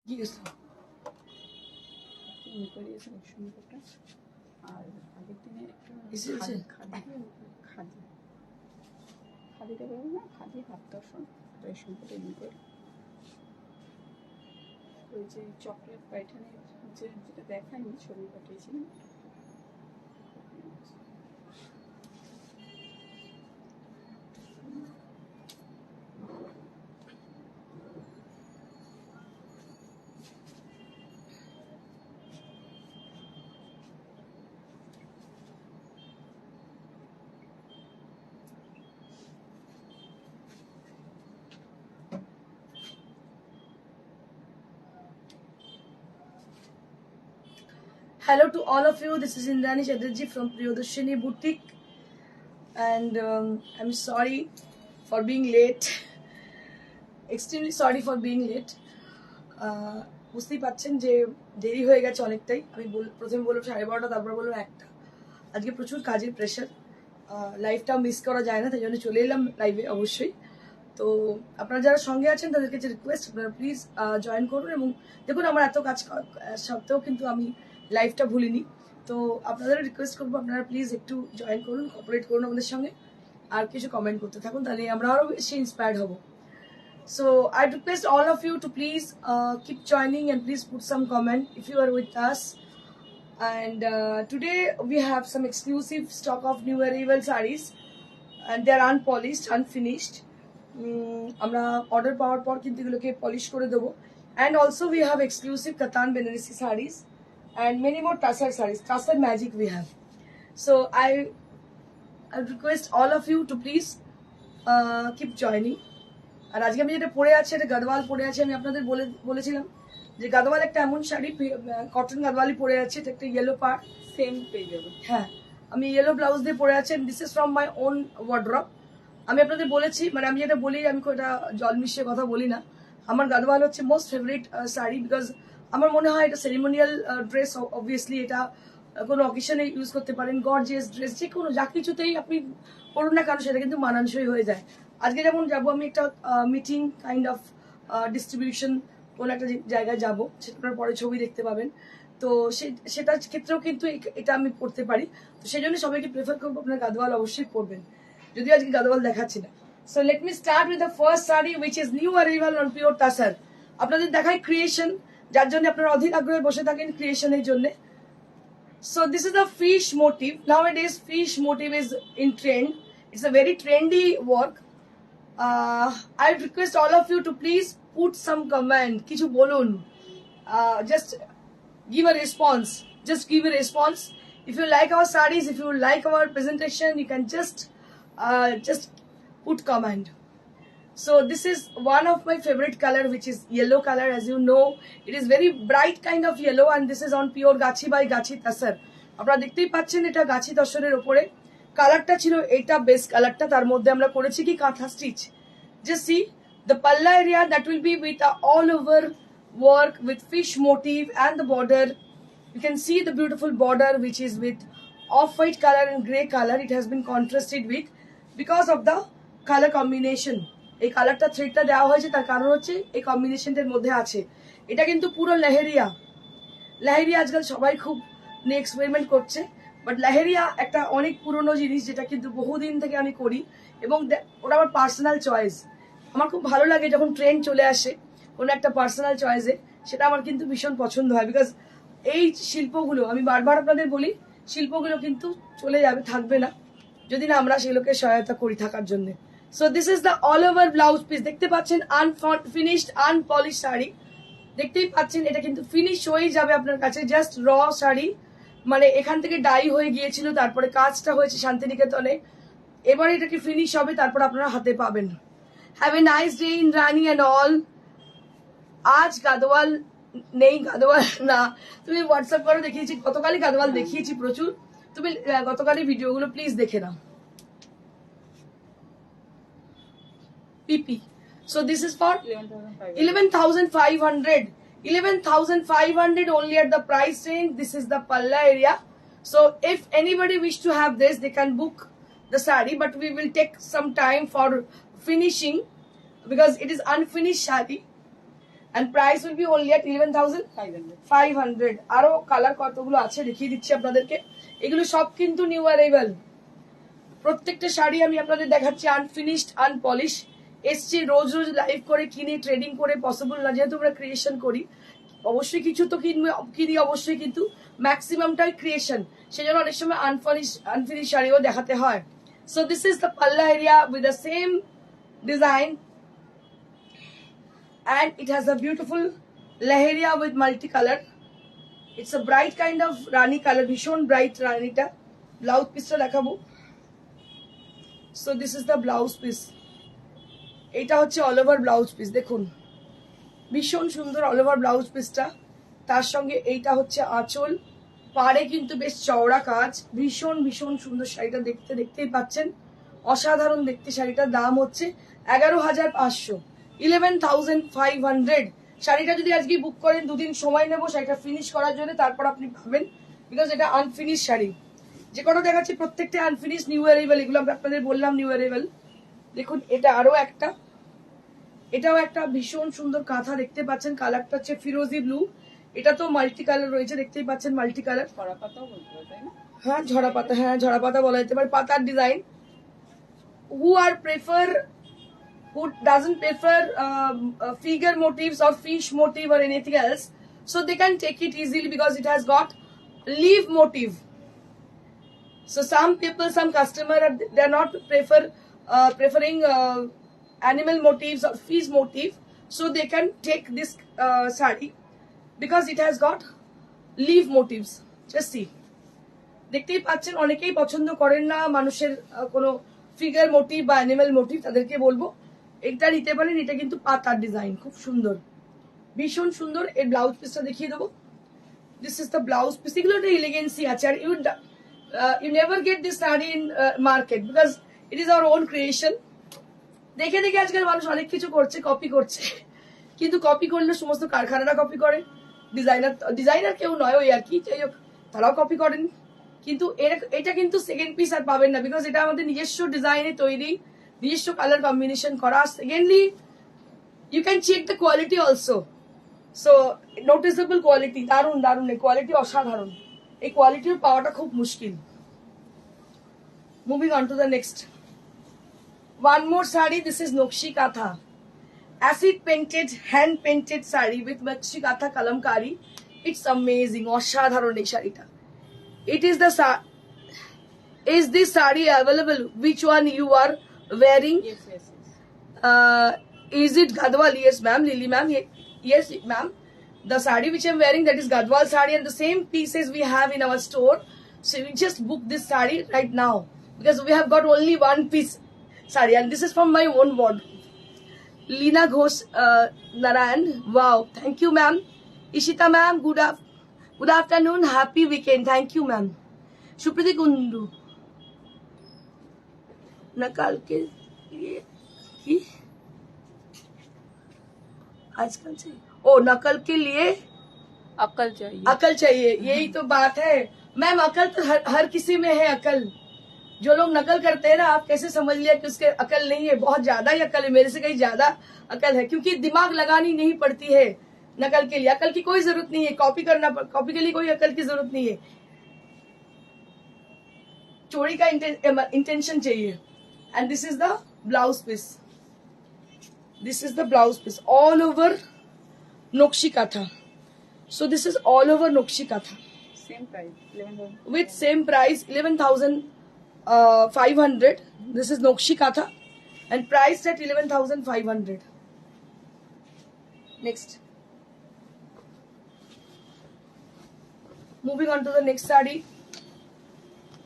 গিয়েছিল করিয়েছে সুন্দরটা। আর আগের দিনে খাদি খাদিটা বেরোবে না, খাদি হাত দর্শন রেশমটা এমনি করে ওই যে চকলেট পাইঠানের যেটা দেখায়নি ছবি পাঠিয়েছিলাম। Hello to all of you. This is Indrani Chatterjee from Priyadarshini Boutique, and I'm sorry for being late. Extremely sorry for being late. বুঝতেই পারছেন যে দেরি হয়ে গেছে অনেকটাই। আমি প্রথমে বললাম 12:30, তারপর বললাম 1টা। আজকে প্রচুর কাজের প্রেশার, লাইভটা মিস করা যায় না, তাই জন্য চলে এলাম লাইভে অবশ্যই। তো আপনারা যারা সঙ্গে আছেন তাদের কাছে রিকোয়েস্ট, আপনারা প্লিজ জয়েন করুন। এবং দেখুন, আমার এত কাজ সত্ত্বেও কিন্তু আমি লাইভটা ভুলিনি। তো আপনাদেরও রিকোয়েস্ট করবো, আপনারা প্লিজ একটু জয়েন করুন, কোঅপারেট করুন আমাদের সঙ্গে, আর কিছু কমেন্ট করতে থাকুন, তাহলে আমরা আরও বেশি ইন্সপায়ার্ড হব। So I request all of you to please keep joining and please put some comment if you are with us. And today we have some exclusive stock of new arrival sarees, and they are unpolished, unfinished. আমরা order পাওয়ার পর কিন্তু এগুলোকে polish করে দেবো। And also we have exclusive Katan Benarasi sarees and many more Tassar sarees. Tassar magic we have. So I request all of you to please keep joining. আর আজকে আমি যেটা পরে আছি, এটা গাদওয়াল পরে আছি। আমি আপনাদের বলেছিলাম যে গাদওয়াল একটা এমন শাড়ি, কটন গাদওয়ালি পরে আছে, এটা একটা ইয়েলো পার্ট সেম পেয়ে যাবে। হ্যাঁ, আমি ইয়েলো ব্লাউজ দিয়ে পরে আছি। This is from my own wardrobe. আমি আপনাদের বলেছি, মানে আমি যেটা বলি, আমি এটা জল মিশিয়ে কথা বলি না। আমার গাদওয়াল হচ্ছে মোস্ট ফেভারিট শাড়ি, বিকজ আমার মনে হয় এটা সেরিমোনিয়াল ড্রেস। অবভিয়াসলি এটা কোনো অকেশনে ইউজ করতে পারেন, গর্জিয়াস ড্রেস যে কোনো যা কিছুতেই আপনি পড়ুন না কেন সেটা কিন্তু মানানসই হয়ে যায়। আজকে যেমন যাবো আমি একটা মিটিং কাইন্ড অফ ডিস্ট্রিবিউশন, কোনো একটা জায়গায় যাবো, সেটার পরে ছবি দেখতে পাবেন। তো সেটার ক্ষেত্রেও কিন্তু এটা আমি পড়তে পারি। তো সেই জন্য সবাইকে প্রেফার করবো আপনার গাদওয়াল অবশ্যই পরবেন, যদিও আজকে গাদওয়াল দেখাচ্ছি না। So let me start with the first sari which is new arrival on pure tussar. আপনাদের দেখায় ক্রিয়েশন, যার জন্য আপনারা অধীর আগ্রহে বসে থাকেন ক্রিয়েশনের জন্য। So this is the fish motif. Nowadays fish motif is in trend. It's a very trendy work. I request all of you to please put some comment. Kichu bolun. Just give a response. Just give a response. If you like our sarees, if you like our presentation, you can just put comment. So this is one of my favorite color, which is yellow color. As you know, it is very bright kind of yellow, and this is on pure Gachi by Gachi Tasar. আপনারা দেখতেই পাচ্ছেন এটা গাছি তসরের উপরে। কালারটা ছিল এটা base কালারটা, তার মধ্যে আমরা করেছি কি কাঁথা stitch. Just see the palla area that will be with all over work with fish motif, and the border you can see the beautiful border which is with off-white color and grey color. It has been contrasted with because of the color combination. এই কালারটা থ্রেডটা দেওয়া হয়েছে, তার কারণ হচ্ছে এই কম্বিনেশনটার মধ্যে আছে। এটা কিন্তু পুরো লেহেরিয়া। লেহেরিয়া আজকাল সবাই খুব নিয়ে এক্সপেরিমেন্ট করছে, বাট লেহেরিয়া একটা অনেক পুরনো জিনিস, যেটা কিন্তু বহুদিন থেকে আমি করি, এবং ওটা আমার পার্সোনাল চয়েস। আমার খুব ভালো লাগে যখন ট্রেন্ড চলে আসে কোনো একটা পার্সোনাল চয়েসে, সেটা আমার কিন্তু ভীষণ পছন্দ হয়। বিকজ এই শিল্পগুলো, আমি বারবার আপনাদের বলি, শিল্পগুলো কিন্তু চলে যাবে, থাকবে না, যদি না আমরা সেগুলোকে সহায়তা করি থাকার জন্য। So this is the all over blouse piece. দেখতে পাচ্ছেন আনফিনিশড আনপলিশ শাড়ি, দেখতেই পাচ্ছেন এটা কিন্তু ফিনিশ হয়ে যাবে আপনার কাছে। জাস্ট র শাড়ি, মানে এখান থেকে ডাই হয়ে গিয়েছিল, তারপরে কাজটা হয়েছে শান্তিনিকেতনে, এবার এটাকে ফিনিশ হবে, তারপর আপনারা হাতে পাবেন। Have a nice day in Rani and all. আজ গাদওয়াল নেই, গাদওয়াল না, তুমি হোয়াটসঅ্যাপ করো, দেখিয়েছি গতকালই গাদওয়াল দেখিয়েছি প্রচুর, তুমি গতকালই ভিডিওগুলো প্লিজ দেখে নাও। PP. So this is for 11,500. 11,500 only at the price range. This is the palla area. So if anybody wish to have this, they can book the saree, but we will take some time for finishing because it is unfinished saree. and price will be only at 11,500 500 আরো colour কতগুলো আছে দেখিয়ে দিচ্ছি আপনাদেরকে এগুলো সব কিন্তু new arrival প্রত্যেকটা শাড়ি আমি আপনাদের দেখাচ্ছি আনফিনিশড আনপলিশ এসছি রোজ রোজ লাইভ করে কিনে ট্রেডিং করে পসিবল না যেহেতু আমরা ক্রিয়েশন করি অবশ্যই কিছু তো কিনি অবশ্যই কিন্তু ম্যাক্সিমামটাই ক্রিয়েশন সেই জন্য অনেক সময় আনফিনিশ শাড়িও দেখাতে হয় সো দিস ইজ দ্য পাল্লা area with the same design and it has a beautiful leheria with multicolor. It's a bright kind of rani color, ভীষণ bright রানিটা ব্লাউজ পিসটা দেখাবো so this is the blouse piece এটা হচ্ছে all over blouse piece দেখুন ভীষণ সুন্দর all over blouse পিসটা তার সঙ্গে এইটা হচ্ছে আঁচল পাড়ে কিন্তু বেশ চওড়া কাজ ভীষণ ভীষণ সুন্দর শাড়িটা দেখতেই পাচ্ছেন অসাধারণ দেখতে শাড়িটার দাম হচ্ছে 11,500 11,500 শাড়িটা যদি আজকে বুক করেন দুদিন সময় নেবো শাড়িটা ফিনিশ করার জন্য তারপর আপনি পাবেন বিকজ এটা আনফিনিশ শাড়ি যে কটা দেখাচ্ছি প্রত্যেকটা আনফিনিশ নিউ অ্যারাইভাল এগুলো আমরা আপনাদের বললাম নিউ অ্যারাইভাল দেখুন এটা আরো একটা এটাও একটা ভীষণ সুন্দর কাঁথা দেখতে পাচ্ছেন কালারটা হচ্ছে ফিরোজি ব্লু এটা তো মাল্টি কালার রয়েছে দেখতেই পাচ্ছেন মাল্টি কালার কড়া পাতাও বলতে হয়, তাই না? হ্যাঁ ঝরা পাতা বলা যেতে পারে পাতার design who doesn't prefer figure motifs or fish motive or anything else so they can take it easily because it has got leaf motive so some customer they're not preferring animal motifs or fish motif so they can take this sari because it has got leaf motives just see দেখতেই পাচ্ছেন অনেকেই পছন্দ করেন না মানুষের কোনো figure motive বা animal motive তাদেরকে বলবো এটা নিতে পারেন এটা কিন্তু পাতার ডিজাইন খুব সুন্দর ভীষণ সুন্দর এর ব্লাউজ পিসটা দেখিয়ে দেবো this is the blouse piece এগুলো একটা এলিগেন্সি আছে আর you never get this sari in market because it is our own creation দেখে দেখে আজকাল মানুষ অনেক কিছু করছে কপি করছে কিন্তু কপি করলে সমস্ত কারখানারা কপি করে ডিজাইনার কেউ নয় ওই আর কি যাই হোক তারাও কপি করেন কিন্তু এটা কিন্তু সেকেন্ড পিস আর পাবেন না বিকজ এটা আমাদের নিজস্ব ডিজাইনে তৈরি নিজস্ব কালার কম্বিনেশন করা secondly you can check the quality also so noticeable quality দারুণ দারুণ এই কোয়ালিটি অসাধারণ এই কোয়ালিটির পাওয়াটা খুব মুশকিল moving on to the next one more sari this is নকশি কাঁথা acid painted hand painted sari with নকশি কাঁথা কালামকারি ইটস অ্যামেজিং অসাধারণ এই শাড়িটা it is the is this sari available which one you are wearing Yes. is it Gadwal yes ma'am Lily ma'am yes ma'am the sari which I'm wearing that is Gadwal sari and the same pieces we have in our store so we just book this sari right now because we have got only one piece sari and this is from my own wardrobe Leena Ghosh Narayan wow thank you ma'am Ishita ma'am good afternoon happy weekend thank you ma'am Supriti Kundu नकल के लिए की आजकल चाहिए ओ नकल के लिए अकल चाहिए यही तो बात है मैम अकल तो हर किसी में है अकल जो लोग नकल करते हैं ना आप कैसे समझ लिया कि उसके अकल नहीं है बहुत ज्यादा ही अकल है मेरे से कहीं ज्यादा अकल है क्योंकि दिमाग लगानी नहीं पड़ती है नकल के लिए अकल की कोई जरूरत नहीं है कॉपी के लिए कोई अकल की जरूरत नहीं है चोरी का इंटेंशन चाहिए and this is the blouse piece all over nokshi katha so this is all over nokshi katha Same price, 11,000. with same price 11,500 this is nokshi katha and priced at 11,500 next moving on to the next saree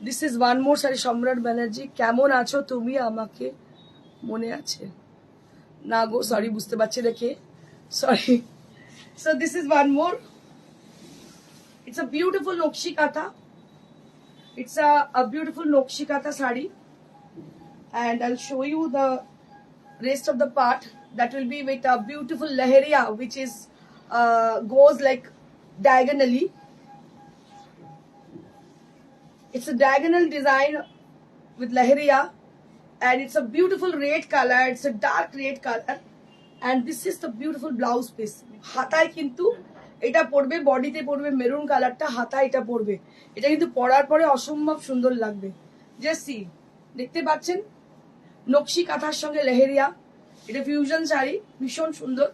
this is one more sari সম্রাট ব্যানার্জি কেমন আছো তুমি আমাকে মনে আছে না গো sorry বুঝতে পারছি দেখে sorry so this is one more it's a beautiful নকশি কাঁথা ইটস আ বিউটিফুল নকশি কাঁথা sari and I'll show you the rest of the part that will be with a beautiful leheria which is goes like diagonally. It's a diagonal design with leheria and it's a beautiful red color. It's a dark red color and this is the beautiful blouse piece. হাতায় কিন্তু এটা পড়বে, বডিতে পড়বে maroon কালারটা, হাতায় এটা পড়বে। এটা কিন্তু পরার পরে অসম্ভব সুন্দর লাগবে। জাস্ট সি, দেখতে পাচ্ছেন নকশি কাঁথার সঙ্গে লেহেরিয়া, এটা ফিউশন শাড়ি, ভীষণ সুন্দর।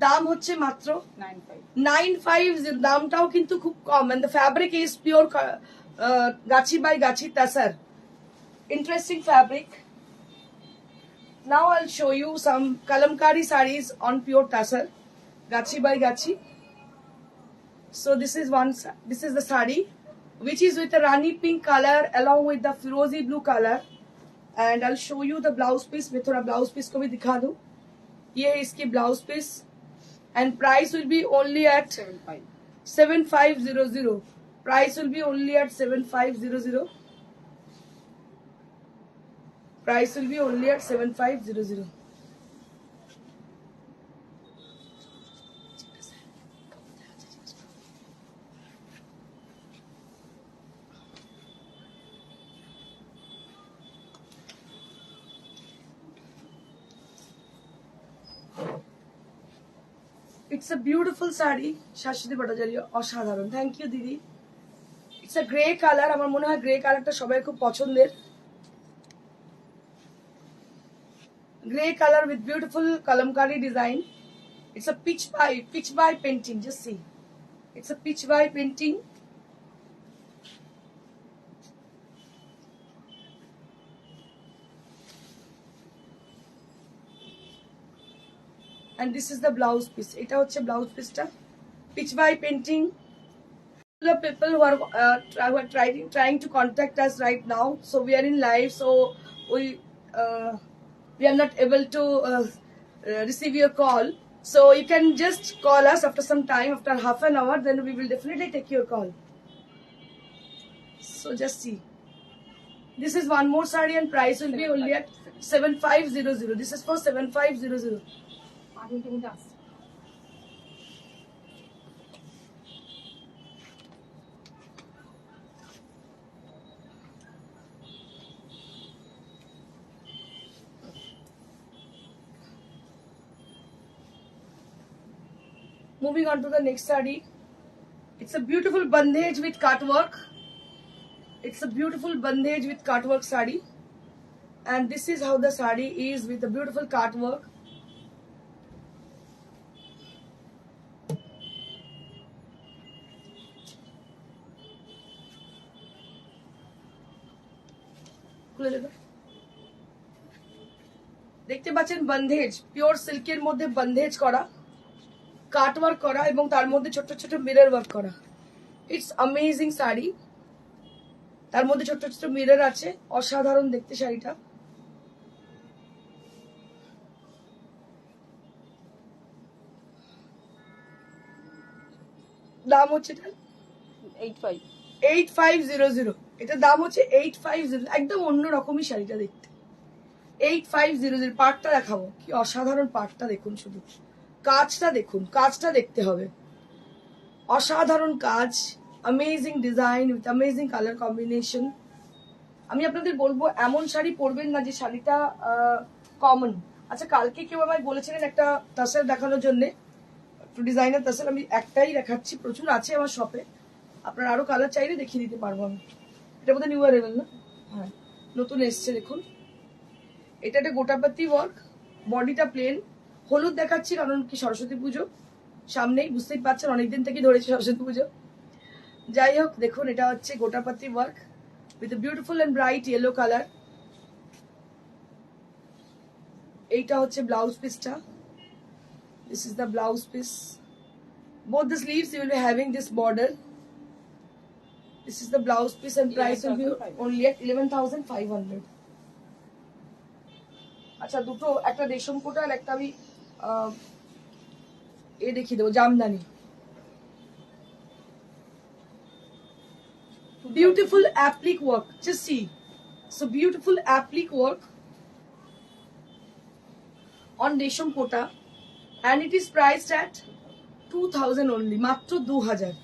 দাম হচ্ছে মাত্র 9.5। দামটাও কিন্তু খুব কম। And the fabric is pure ghicha by ghicha tussar, interesting fabric. Now I'll show you some kalamkari sarees on pure tassar, gachi by gachi. So this is the saree which is with the rani pink color along with the firozi blue color, and I'll show you the blouse piece. मैं थोड़ा blouse piece को भी दिखा दूं। ये है इसकी blouse piece and price will be only at 7500. Price will be only at 7500. Price will be only at 7500. It's a beautiful saree. Shashwati Bhattacharya, অসাধারণ। থ্যাংক ইউ দিদি। It's a grey colour. আমার মনে হয় গ্রে কালারটা সবাই খুব পছন্দের। Grey color with beautiful kalamkari design. It's a pitch by painting. Just see, it's a pitch by painting. And this is the blouse piece. Eta hocche blouse piece ta pitch by painting. The people who are trying to contact us right now. So we are in live. So we are not able to receive your call. So you can just call us after some time, after half an hour, then we will definitely take your call. So just see. This is one more saree and price will be only at 7500. This is for 7500. Moving on to the next saree. It's a beautiful bandhej with cutwork. It's a beautiful bandhej with cutwork saree. And this is how the saree is with the beautiful cutwork. দেখতে পাচ্ছেন bandhej, pure সিল্কের মধ্যে বন্ধেজ করা, কাট work করা এবং তার মধ্যে ছোট ছোট মিরর ওয়ার্ক করা। It's amazing sari. তার মধ্যে ছোট ছোট মিরর আছে, অসাধারণ দেখতে শাড়িটা। দাম হচ্ছে 8500। এটার দাম হচ্ছে 8500। একদম অন্য রকমই শাড়িটা দেখতে। 8500। পাটটা দেখাবো, কি অসাধারণ পাটটা দেখুন, শুধু কাজটা দেখুন, কাজটা দেখতে হবে। অসাধারণ কাজ, amazing design with amazing colour combination. আমি আপনাদের বলবো এমন শাড়ি পরবেন না যে শাড়িটা কমন। আচ্ছা, কালকে কেউ আমায় বলেছিলেন একটা তাসার দেখানোর জন্য, একটু ডিজাইনার তাসার। আমি একটাই দেখাচ্ছি, প্রচুর আছে আমার শপে। আপনার আরো কালার চাইলে দেখিয়ে দিতে পারবো আমি। এটা বোধহয় নিউ অ্যারাইভেল না? হ্যাঁ, নতুন এসছে দেখুন। এটা একটা গোটাপাতি ওয়ার্ক, বডিটা প্লেন। হলুদ দেখাচ্ছি কারণ কি সরস্বতী পুজো সামনেই, বুঝতেই পারছেন অনেকদিন থেকে ধরেছি সরস্বতী পুজো। যাই হোক, দেখুন এটা হচ্ছে gotapatti work with beautiful and bright yellow colour. এইটা হচ্ছে ব্লাউজ পিসটা। This is the blouse piece. Both the sleeves you will be having this border. This is the blouse piece and price will be only at 11,500। আচ্ছা, দুটো, একটা রেশম কোটা আর একটা আমি এ দেখিয়ে দেবো, Jamdani. Beautiful applique work, just see. So beautiful applique work on resham kota, and it is priced at 2000 only, matro 2000.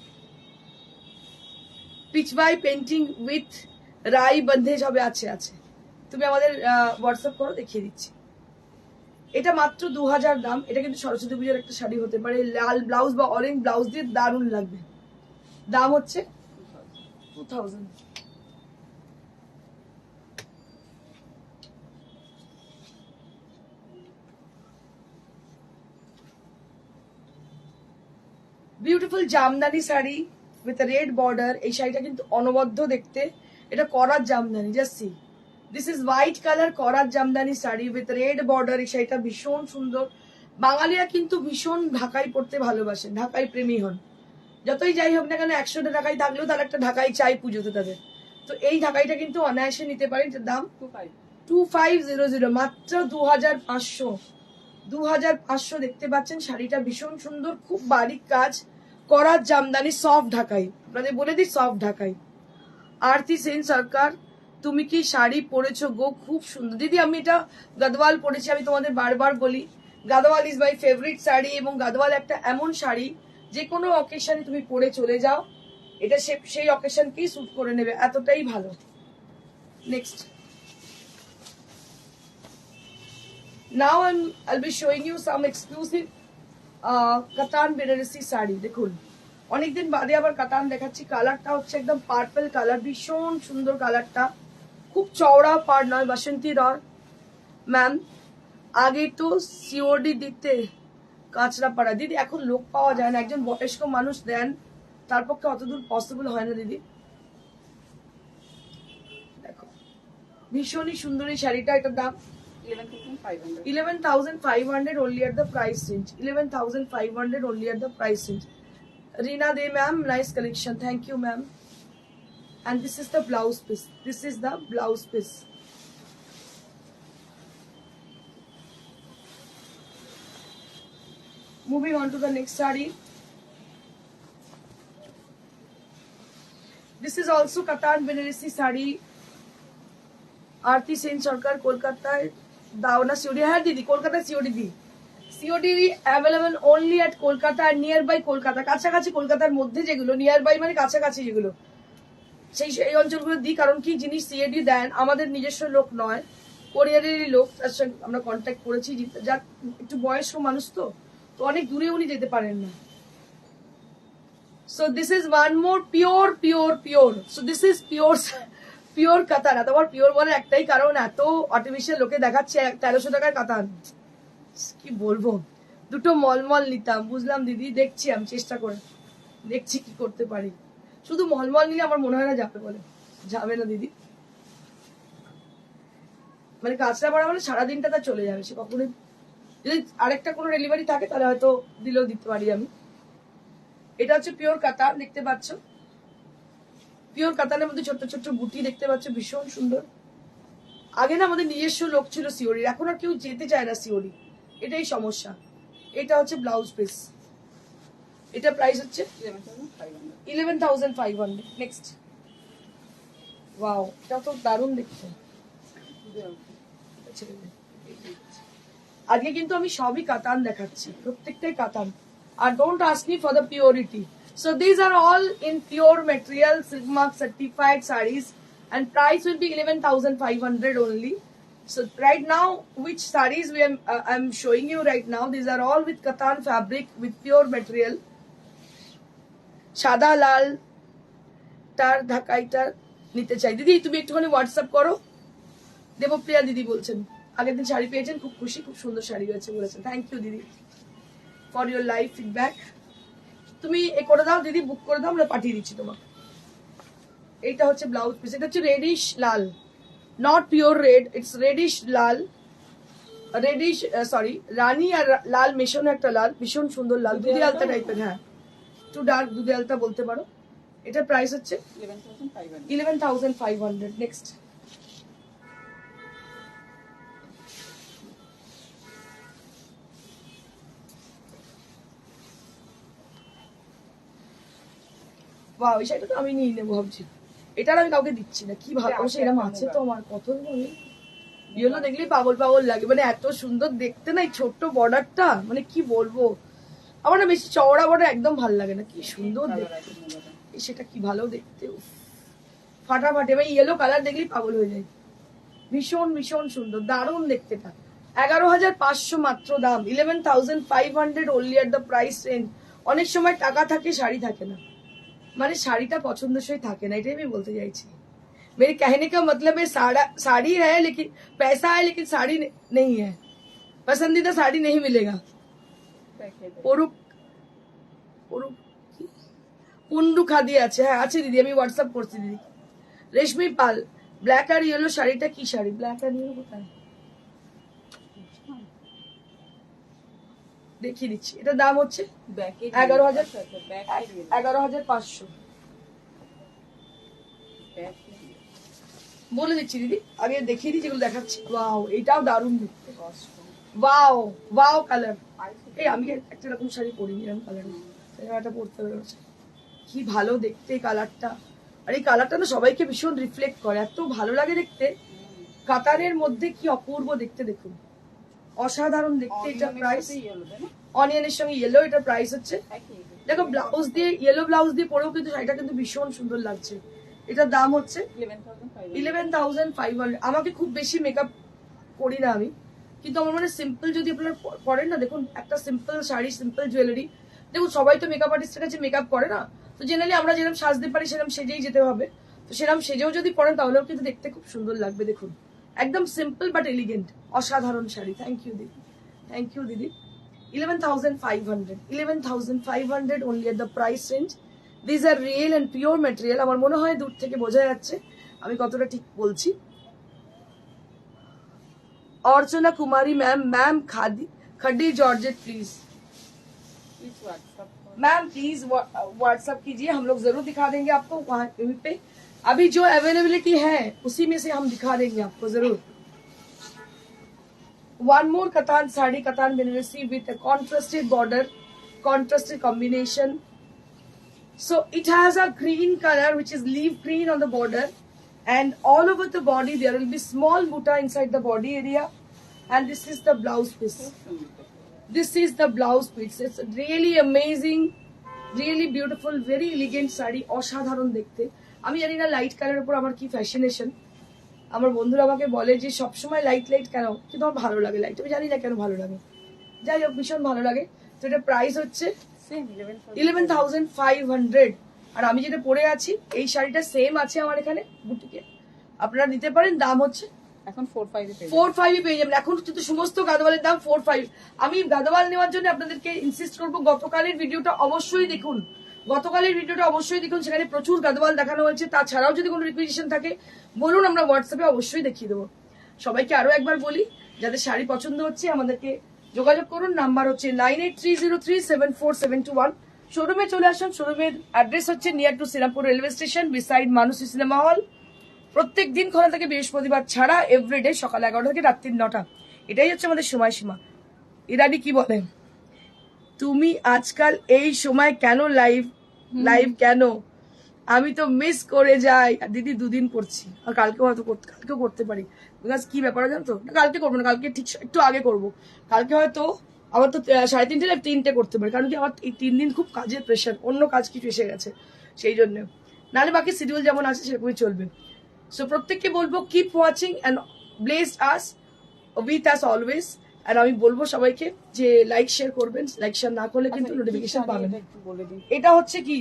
Pitch by painting with rai bandhej hobe, আছে। তুমি আমাদের হোয়াটসঅ্যাপ করো, দেখিয়ে দিচ্ছি। এটা মাত্র 2000 দাম। এটা কিন্তু সরস্বতী পুজোর একটা শাড়ি হতে পারে, লাল ব্লাউজ বা অরেঞ্জ ব্লাউজ দিয়ে দারুণ লাগবে। দাম হচ্ছে 2000। Beautiful Jamdani sari with red border. এই শাড়িটা কিন্তু অনবদ্য দেখতে, এটা করার Jamdani, just see this is white colour করার Jamdani sari with red border. এই শাড়িটা ভীষণ সুন্দর। বাঙালিরা কিন্তু ভীষণ ঢাকাই পড়তে ভালোবাসেন, ঢাকাই প্রেমী হন। যতই যাই হোক না কেন 100টা ঢাকাই থাকলেও তার একটা ঢাকাই চাই পুজোতে তাদের। তো এই ঢাকাইটা কিন্তু অনায়াসে নিতে পারেন। এটার দাম 2500, মাত্র 2500। 2500 দেখতে পাচ্ছেন। শাড়িটা ভীষণ সুন্দর, খুব বারিক কাজ করার জামদানি, সফট ঢাকাই। আপনাদের বলে দিই সফট ঢাকাই। আরতি সেন সরকার, তুমি কি শাড়ি পরেছো গো, খুব সুন্দর। দিদি আমি এটা গাদওয়াল পরেছি, আমি তোমাদের বারবার বলি Gadwal is my favourite sari, এবং গাদওয়াল একটা এমন শাড়ি যে কোনো অকেশনে তুমি পরে চলে যাও, এটা সেই অকেশনকেই স্যুট করে নেবে, এতটাই ভালো। Next, now I'll be showing you some exclusive কাতান বেনারসি শাড়ি। দেখুন অনেকদিন বাদে আবার কাতান দেখাচ্ছি। কালারটা হচ্ছে একদম পার্পল কালার, ভীষণ সুন্দর কালারটা, খুব চওড়া পাড় নয়। বাসন্তী রয় ম্যাম, আগে তো সিওডি দিতে কাঁচরাপাড়া। দিদি এখন লোক পাওয়া যায় না, একজন বয়স্ক মানুষ দেন, তার পক্ষে অতদূর পসিবল হয় না দিদি। দেখো ভীষণই সুন্দর এই শাড়িটা। এটার দাম 11,500 only at the price range. 11,500 only at the price range. Reena De ma'am, nice collection. Thank you ma'am. And this is the blouse piece. This is the blouse piece. Moving on to the next saree. This is also Katan Banarasi saree. Aarti Sen Sarkar, Kolkata. দাওনা COD, হ্যাঁ দিদি কলকাতায় COD দিই। COD available only at Kolkata আর near by Kolkata, কাছাকাছি কলকাতার মধ্যে যেগুলো নিয়ার বাই মানে কাছাকাছি যেগুলো, সেই অঞ্চলগুলো দিই। কারণ কি জিনিস সিওডি দেন আমাদের নিজস্ব লোক নয়, কোরিয়ারেরই লোক, তার সঙ্গে আমরা কন্ট্যাক্ট করেছি। যার একটু বয়স্ক মানুষ তো অনেক দূরে উনি যেতে পারেন না। So this is one more pure pure pure. So this is pure pure কাতান। এতবার পিওর বলে একটাই কারণ, এত আর্টিফিশিয়াল লোকে দেখাচ্ছে 1300 টাকার কাতান। কি বলবো, দুটো মলমল নিতাম, বুঝলাম দিদি, দেখছি আমি চেষ্টা করে দেখছি কি করতে পারি। শুধু মলমল নিলে আমার মনে হয় না যাবে বলে, যাবে না দিদি। মানে কাজটা পড়া মানে সারাদিনটা তার চলে যাবে, সে কখনোই, যদি আরেকটা কোনো ডেলিভারি থাকে তাহলে হয়তো দিলেও দিতে পারি আমি। এটা হচ্ছে পিওর কাতান, দেখতে পাচ্ছ পিওর কাতানের মধ্যে ছোট্ট ছোট্ট বুটি দেখতে পাচ্ছ, ভীষণ সুন্দর। আগে না আমাদের নিজস্ব লোক ছিল সিওড়ির, এখন আর কেউ যেতে চায় না সিওড়ি, এটাই সমস্যা। এটা হচ্ছে ব্লাউজ পিস, এটা প্রাইস হচ্ছে 11,500। নেক্সট, ওয়াও, এটা তো দারুণ দেখতে। আজকে কিন্তু আমি সবই কাতান দেখাচ্ছি, প্রত্যেকটাই কাতান। আর don't ask me for the purity. So these are all in pure material, Silk Mark certified sarees, and price will be 11,500 only. So right now, which sarees I'm showing you right now, these are all with katan fabric with pure material. সাদা লাল তার ঢাকাইটা নিতে চাই। দিদি তুমি একটুখানি WhatsApp করো। দেবপ্রিয়া দিদি বলছেন আগের দিন শাড়ি পেয়েছেন, খুব খুশি, খুব সুন্দর শাড়ি হয়েছে বলেছেন। থ্যাংক ইউ দিদি ফর ইউর লাইভ ফিডব্যাক। তুমি এ করে দাও দিদি, বুক করে দাও, আমরা পাঠিয়ে দিচ্ছি তোমাকে। এইটা হচ্ছে ব্লাউজ পিস, এটা হচ্ছে রেডিশ লাল, not pure red, it's reddish লাল, রেডিশ সরি রানী আর লাল মেশানো একটা লাল, ভীষণ সুন্দর লাল, দুধে আলতা টাইপের। হ্যাঁ, একটু ডার্ক দুধে আলতা বলতে পারো। এটার প্রাইস হচ্ছে 11,500। নেক্সট, বাহ, এই শাড়িটা তো আমি নিয়ে নেবো ভাবছি। এটার আমি কাউকে দিচ্ছি না, কি ভালো সেরকম আছে তো আমার, কত ইয়েলো দেখলেই পাগল পাগল লাগে, মানে এত সুন্দর দেখতে না এই ছোট্ট বর্ডারটা, মানে কি বলবো। আমার না বেশি চওড়া বর্ডার একদম ভালো লাগে না, কি সুন্দর দেখতে, সেটা কি ভালো দেখতে, ফাটাফাটি। এবার ইয়েলো কালার দেখলেই পাগল হয়ে যায়, ভীষণ ভীষণ সুন্দর, দারুণ দেখতে। 11,500 মাত্র দাম, 11,500 only at the price range। অনেক সময় টাকা থাকে, শাড়ি থাকে না, মানে শাড়িটা পছন্দসই থাকে না, এটাই আমি বলতে চাইছি। मेरे कहने का मतलब है साड़ी है लेकिन पैसा है लेकिन साड़ी नहीं है, पसंदीदा साड़ी नहीं मिलेगा। পুন্ডু খাদি আছে, হ্যাঁ আছে দিদি, আমি হোয়াটসঅ্যাপ করছি দিদি। রেশমি পাল, ব্ল্যাক আর ইয়েলো শাড়িটা কি শাড়ি? ব্ল্যাক আর ইয়েলো কোথায় দেখিয়ে দিচ্ছি। এটার দাম হচ্ছে 11,500। বলে দিচ্ছি দিদি, আগে দেখিয়ে দিচ্ছি, যেগুলো দেখাচ্ছি। ওয়াও, এটাও দারুণ দেখতে, ওয়াও ওয়াও কালার। এই আমি একটা রকম শাড়ি পরিনি, এরকম কালার এটা পরতে পেরেছে, কি ভালো দেখতে কালারটা। আর এই কালারটা না সবাইকে ভীষণ রিফ্লেক্ট করে, এত ভালো লাগে দেখতে। কাতারের মধ্যে কি অপূর্ব দেখতে, দেখুন অসাধারণ দেখতে। এটা প্রাইস অনিয়নের সঙ্গে ইয়েলো, এটার প্রাইস হচ্ছে, দেখো ব্লাউজ দিয়ে ইয়েলো ব্লাউজ দিয়ে পরেও কিন্তু শাড়িটা কিন্তু ভীষণ সুন্দর লাগছে। এটার দাম হচ্ছে 11,500। আমাকে খুব বেশি মেকআপ করি না আমি, কিন্তু আমার মানে সিম্পল যদি আপনারা পরেন না, দেখুন একটা সিম্পল শাড়ি, সিম্পল জুয়েলারি, দেখুন সবাই তো মেকআপ আর্টিস্টের কাছে মেকআপ করে না, তো জেনারেলি আমরা যেরকম সাজতে পারি সেরকম সেজেই যেতে হবে। তো সেরকম সেজেও যদি পরেন তাহলেও কিন্তু দেখতে খুব সুন্দর লাগবে। দেখুন একদম সিম্পল বাট এলিগেন্ট, অসাধারণ শাড়ি। থ্যাংক ইউ দিদি, থ্যাংক ইউ দিদি। 11,500, 11,500 only at the price range। These are real and pure material। আমার মনে হয় দূর থেকে বোঝা যাচ্ছে আমি কতটা ঠিক বলছি। Archana Kumari ma'am, ma'am khaddi georgette please, ma'am please WhatsApp कीजिए, हम लोग जरूर दिखा देंगे आपको वहाँ पे। अभी जो अवेलेबिलिटी है उसी में से हम दिखा देंगे आपको जरूर। One more katan sari, katan Banarasi with a contrasted border, contrasted combination। So it has a green color which is leaf green on the border, and all over the body there will be small butta inside the body area, and this is the blouse piece। This is the blouse piece। It's really amazing, really beautiful, very elegant sari, অসাধারণ দেখতে। আমি জানি না light কালারের উপর আমার কি ফ্যাশনেশন, আমার বন্ধুরা আমাকে বলে যে সবসময় লাইট লাইট কেন, কিন্তু আমার ভালো লাগে লাইট, আমি জানি না কেন ভালো লাগে, যাই হোক ভীষণ ভালো লাগে। তো এটা প্রাইস হচ্ছে 11,500। আর আমি যেটা পরে আছি এই শাড়িটা সেম আছে আমার এখানে বুটিকে, আপনারা নিতে পারেন। দাম হচ্ছে এখন 4,500 পেয়ে যাবেন। এখন কিন্তু সমস্ত গাদওয়ালের দাম 4,500। আমি গাদওয়াল নেওয়ার জন্য আপনাদেরকে ইনসিস্ট করবো, গতকালের ভিডিওটা অবশ্যই দেখুন, গতকালের ভিডিওটা অবশ্যই দেখুন, সেখানে প্রচুর গাদওয়াল দেখানো হয়েছে। তাছাড়াও যদি কোনো রিকুইজিশন থাকে বলুন, আমরা হোয়াটসঅ্যাপে অবশ্যই দেখিয়ে দেবো। সবাইকে আরো একবার বলি, যাদের শাড়ি পছন্দ হচ্ছে আমাদেরকে যোগাযোগ করুন, নাম্বার হচ্ছে 9830374721। শোরুমে চলে আসুন। শোরুমের অ্যাড্রেস হচ্ছে near to Srirampur railway station, beside Manasi cinema hall. প্রত্যেক দিন খোলা থাকে, বৃহস্পতিবার ছাড়া এভরিডে সকাল 11টা থেকে রাত্রি 9টা। এটাই হচ্ছে আমাদের সময়সীমা। ইরানি কি বলে, তুমি আজকাল এই সময় কেন লাইভ কেন, আমি তো মিস করে যাই। দিদি 2 দিন করছি, আর কালকেও হয়তো কালকেও করতে পারি। বিকজ কি ব্যাপার জানো তো, কালকে করবো না, কালকে ঠিক একটু আগে করবো। কালকে হয়তো আমার তো 3:30 3টে করতে পারি, কারণ কি আমার এই 3 দিন খুব কাজের প্রেশার, অন্য কাজ কিছু এসে গেছে সেই জন্য। নাহলে বাকি শিডিউল যেমন আছে সেরকমই চলবে। সো প্রত্যেককে বলবো keep watching and blessed us with us always. আর আমি বলবো সবাইকে যে লাইক শেয়ার করবেন, লাইক শেয়ার না করলে কিন্তু নোটিফিকেশন পাবেন। এটা হচ্ছে কি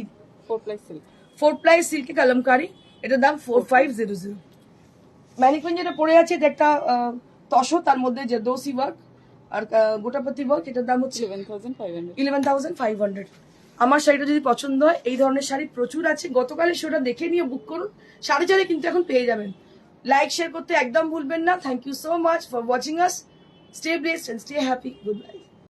4 প্লাই সিল্কে কালামকারি, এটার দাম 4,500। ম্যানিকুইন যেটা পড়ে আছে এটা একটা তসো, তার মধ্যে যে দোসি ওয়ার্ক আর গোটাপতি ওয়ার্ক, এটার দাম হচ্ছে 11,500। আমার শাড়িটা যদি পছন্দ হয়, এই ধরনের শাড়ি প্রচুর আছে, গতকালের শোটা দেখে নিয়ে বুক করুন। 4,500 কিন্তু এখন পেয়ে যাবেন। লাইক শেয়ার করতে একদম ভুলবেন না। Thank you so much for watching us. Stay blessed and stay happy. Good by.